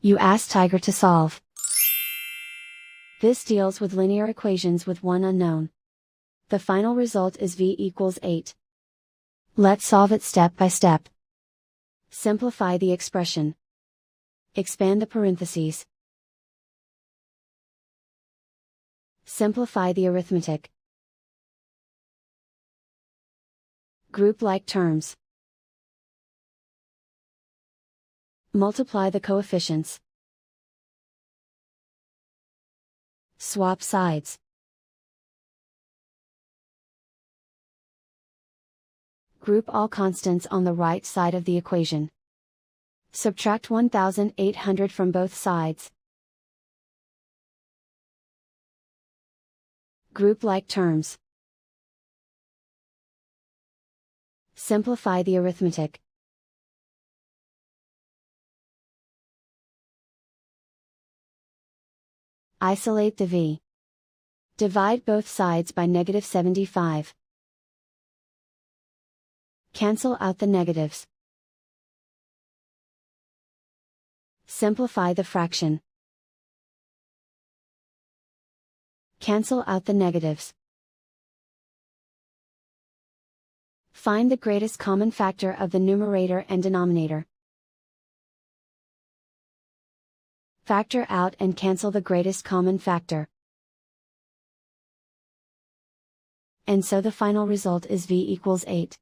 You ask Tiger to solve. This deals with linear equations with one unknown. The final result is v equals 8. Let's solve it step by step. Simplify the expression. Expand the parentheses. Simplify the arithmetic. Group like terms. Multiply the coefficients. Swap sides. Group all constants on the right side of the equation. Subtract 1,800 from both sides. Group like terms. Simplify the arithmetic. Isolate the v. Divide both sides by -75. Cancel out the negatives. Simplify the fraction. Cancel out the negatives. Find the greatest common factor of the numerator and denominator. Factor out and cancel the greatest common factor. And so the final result is v equals 8.